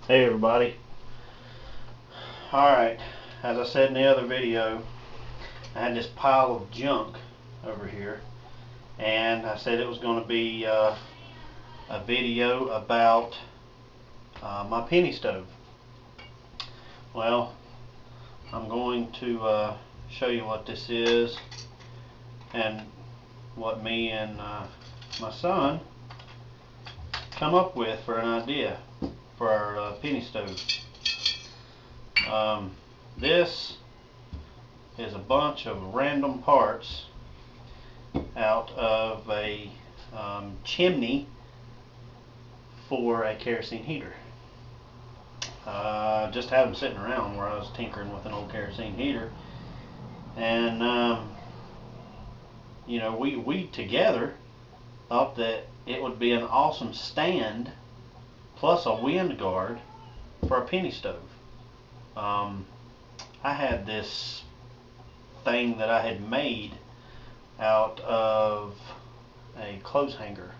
Hey everybody. Alright, as I said in the other video, I had this pile of junk over here, and I said it was going to be a video about my penny stove. Well, I'm going to show you what this is and what me and my son come up with for an idea for our penny stove. This is a bunch of random parts out of a chimney for a kerosene heater. Just have them sitting around where I was tinkering with an old kerosene heater, and you know, we together thought that it would be an awesome stand plus a wind guard for a penny stove. I had this thing that I had made out of a clothes hanger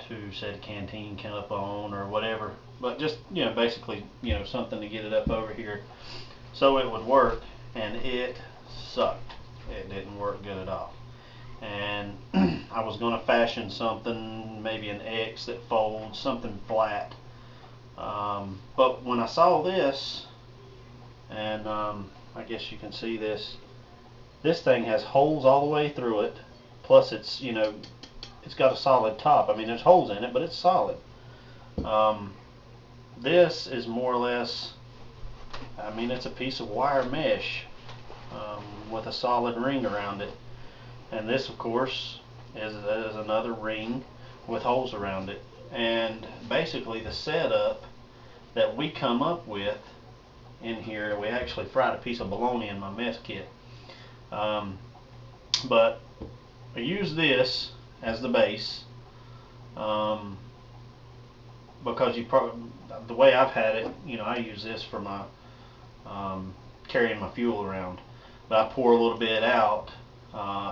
to set a canteen can up on or whatever, but just, you know, basically, you know, something to get it up over here so it would work, and it sucked. It didn't work good at all. And I was going to fashion something, maybe an X that folds, something flat, but when I saw this, and I guess you can see this thing has holes all the way through it, plus it's, you know, it's got a solid top. I mean, there's holes in it, but it's solid. This is more or less, I mean, it's a piece of wire mesh with a solid ring around it, and this of course is another ring with holes around it. And basically the setup that we come up with in here, we actually fried a piece of bologna in my mess kit, but I use this as the base because the way I've had it, you know, I use this for my carrying my fuel around, but I pour a little bit out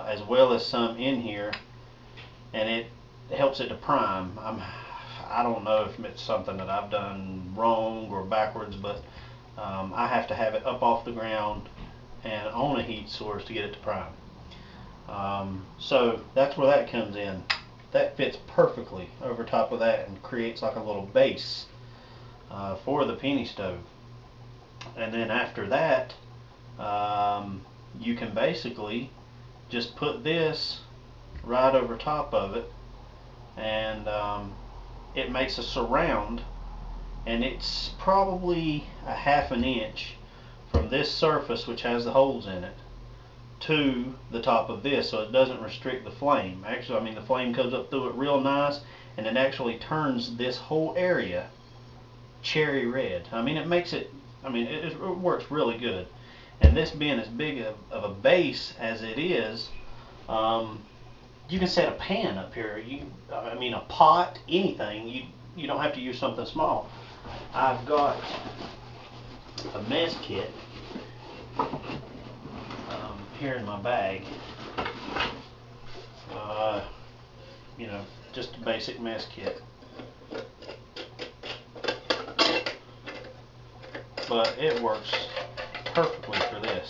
as well as some in here, and it helps it to prime. I don't know if it's something that I've done wrong or backwards, but I have to have it up off the ground and on a heat source to get it to prime. So that's where that comes in. That fits perfectly over top of that and creates like a little base for the penny stove. And then after that, you can basically just put this right over top of it, and it makes a surround, and it's probably a ½ an inch from this surface, which has the holes in it, to the top of this, so it doesn't restrict the flame. Actually, I mean, the flame comes up through it real nice, and it actually turns this whole area cherry red. I mean, it makes it, I mean, it works really good. And this being as big of a base as it is, you can set a pan up here. I mean, a pot, anything. You don't have to use something small. I've got a mess kit here in my bag. You know, just a basic mess kit. But it works perfectly for this.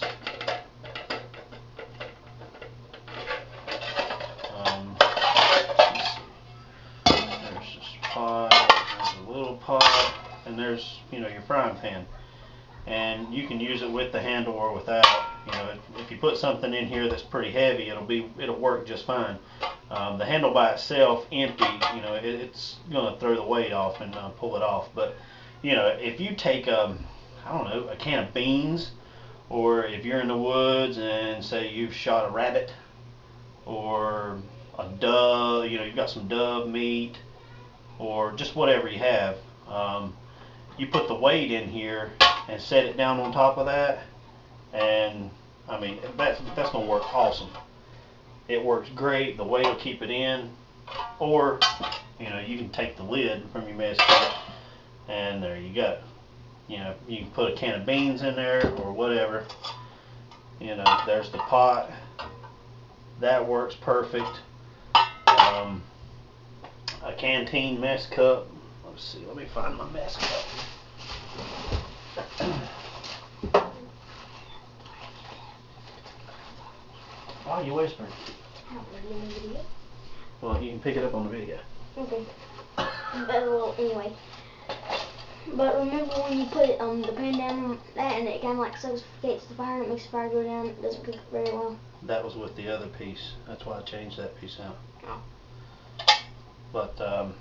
There's this pot, there's a little pot, and there's, you know, your frying pan. And you can use it with the handle or without. You know, if you put something in here that's pretty heavy, it'll work just fine. The handle by itself, empty, you know, it's going to throw the weight off and pull it off. But you know, if you take I don't know, a can of beans, or if you're in the woods and say you've shot a rabbit or a dove, you know, you've got some dove meat or just whatever you have, you put the weight in here and set it down on top of that, and I mean, that's going to work awesome. It works great. The weight will keep it in, or you know, you can take the lid from your mess kit and there you go. You know, you can put a can of beans in there or whatever. You know, there's the pot. That works perfect. A canteen mess cup. Let's see, let me find my mess cup. Why are you whispering? I don't really know the video. Well, you can pick it up on the video. Okay. But, well, anyway. But remember when you put the pan down on that and it kind of like suffocates the fire and it makes the fire go down, it doesn't cook it very well. That was with the other piece. That's why I changed that piece out. Oh. But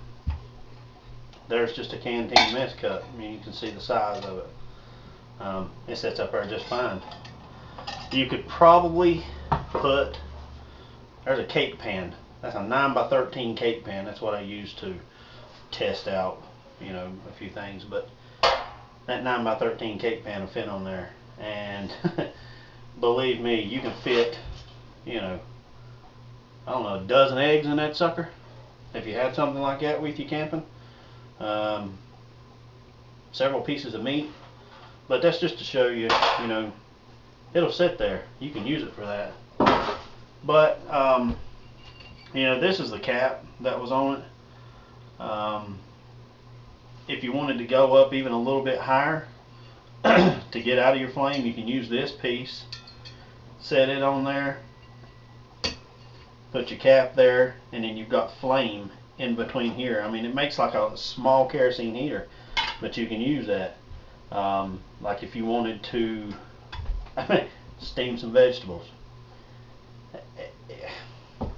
there's just a canteen mess cup. I mean, you can see the size of it. It sets up there just fine. You could probably put, there's a cake pan. That's a 9x13 cake pan. That's what I use to test out, you know, a few things. But that 9x13 cake pan will fit on there. And believe me, you can fit, you know, I don't know, a dozen eggs in that sucker. If you had something like that with you camping. Several pieces of meat. But that's just to show you, you know, it'll sit there. You can use it for that. But, you know, this is the cap that was on it. If you wanted to go up even a little bit higher to get out of your flame, you can use this piece. Set it on there. Put your cap there, and then you've got flame in between here. I mean, it makes like a small kerosene heater, but you can use that. Like if you wanted to steam some vegetables.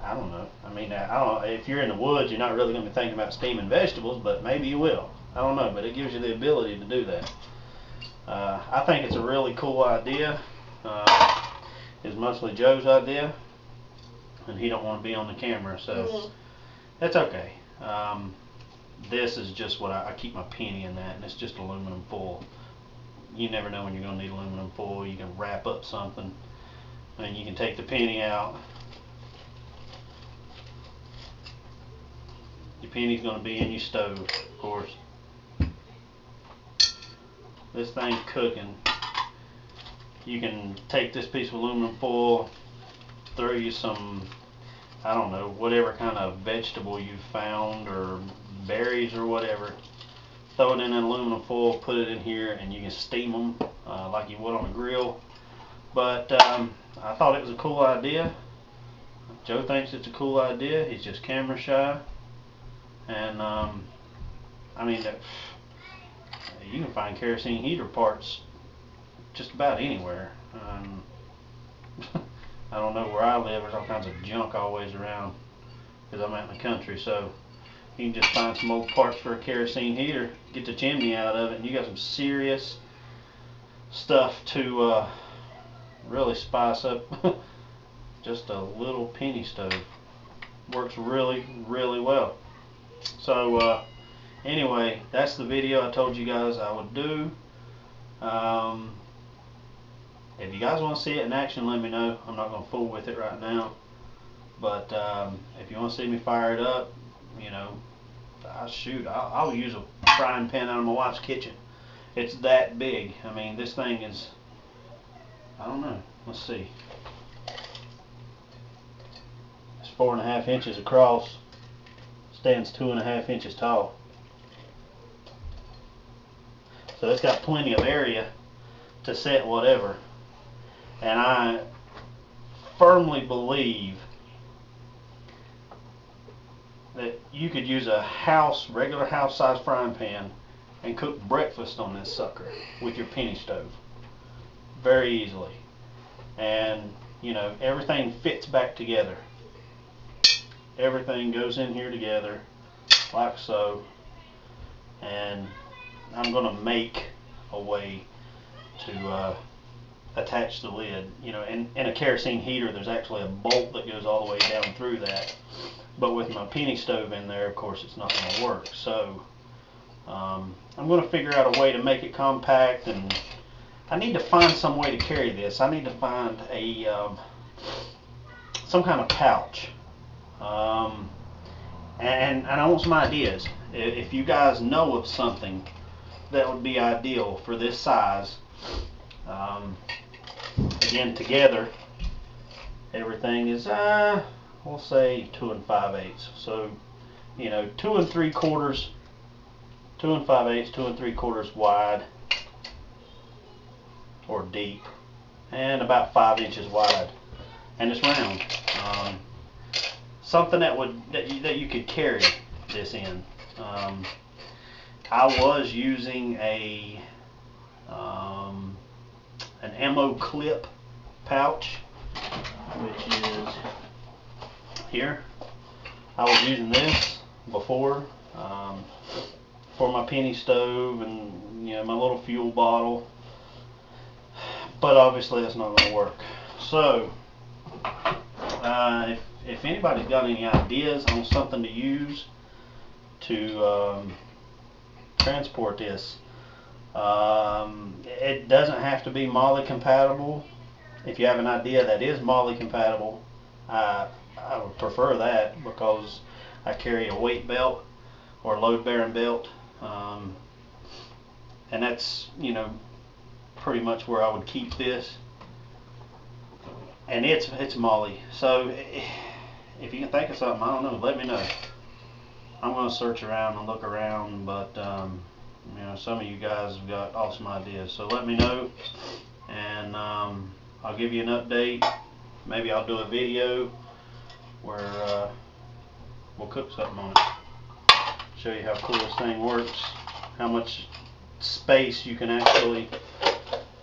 I don't know. I mean, I don't know. If you're in the woods, you're not really going to be thinking about steaming vegetables, but maybe you will. I don't know, but it gives you the ability to do that. I think it's a really cool idea. It's mostly Joe's idea, and he don't want to be on the camera, so that's okay. This is just what I keep my penny in that, and it's just aluminum foil. You never know when you're going to need aluminum foil. You can wrap up something, and you can take the penny out. Your penny's going to be in your stove, of course. This thing's cooking. You can take this piece of aluminum foil, throw you some, I don't know, whatever kind of vegetable you've found or berries or whatever. Throw it in an aluminum foil, put it in here, and you can steam them like you would on a grill. But I thought it was a cool idea. Joe thinks it's a cool idea. He's just camera shy. And I mean, you can find kerosene heater parts just about anywhere. I don't know where I live. There's all kinds of junk always around because I'm out in the country. So you can just find some old parts for a kerosene heater, get the chimney out of it, and you got some serious stuff to really spice up just a little penny stove. Works really, really well. So anyway, that's the video I told you guys I would do. If you guys want to see it in action, let me know. I'm not going to fool with it right now. But if you want to see me fire it up, you know, I'll use a frying pan out of my wife's kitchen. It's that big. I mean, this thing is, I don't know. Let's see. It's 4.5 inches across. Stands 2.5 inches tall. So it's got plenty of area to set whatever. And I firmly believe that you could use a regular house size frying pan and cook breakfast on this sucker with your penny stove very easily. And you know, everything fits back together. Everything goes in here together like so. And I'm going to make a way to attach the lid. You know, in a kerosene heater there's actually a bolt that goes all the way down through that. But with my penny stove in there, of course, it's not going to work. So I'm going to figure out a way to make it compact, and I need to find some way to carry this. I need to find a some kind of pouch. And I want some ideas. If you guys know of something that would be ideal for this size, again, together, everything is, we'll say 2 5/8. So, you know, 2 3/4, 2 5/8, 2 3/4 wide or deep, and about 5 inches wide. and it's round. Something that you could carry this in. I was using an ammo clip pouch, which is here. I was using this before for my penny stove and my little fuel bottle, but obviously that's not going to work. So if anybody's got any ideas on something to use to transport this, it doesn't have to be MOLLE compatible. If you have an idea that is MOLLE compatible, I would prefer that, because I carry a weight belt or load bearing belt, and that's pretty much where I would keep this, and it's MOLLE. So if you can think of something, I don't know, let me know. I'm going to search around and look around, but some of you guys have got awesome ideas, so let me know, and I'll give you an update. Maybe I'll do a video where we'll cook something on it, show you how cool this thing works, how much space you can actually,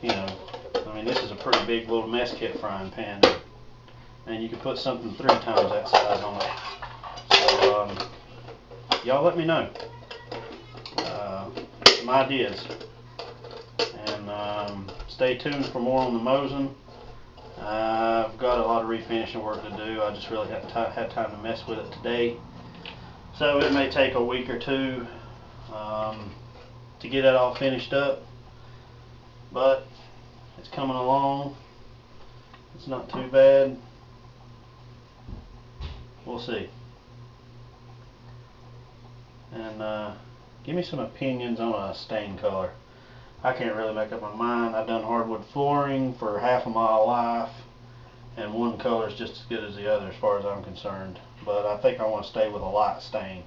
I mean, this is a pretty big little mess kit frying pan, and you can put something 3 times that size on it. So y'all let me know some ideas, and stay tuned for more on the Mosin. I've got a lot of refinishing work to do. I just really haven't had time to mess with it today, so it may take a week or two to get it all finished up, but it's coming along. It's not too bad. We'll see. And give me some opinions on a stain color. I can't really make up my mind. I've done hardwood flooring for half of my life, and one color is just as good as the other as far as I'm concerned. But I think I want to stay with a light stain.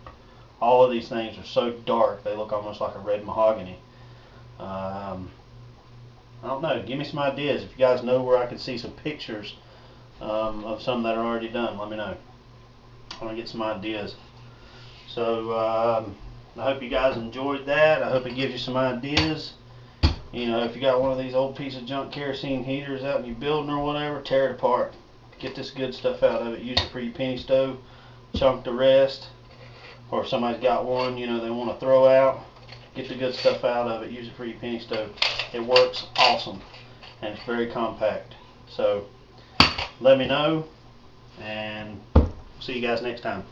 All of these things are so dark they look almost like a red mahogany. I don't know. Give me some ideas. If you guys know where I can see some pictures of some that are already done, let me know. I want to get some ideas. So I hope you guys enjoyed that. I hope it gives you some ideas. If you got one of these old piece of junk kerosene heaters out in your building or whatever, tear it apart. Get this good stuff out of it. Use it for your penny stove. Chunk the rest. Or if somebody's got one, they want to throw out, get the good stuff out of it. Use it for your penny stove. It works awesome, and it's very compact. So let me know, and see you guys next time.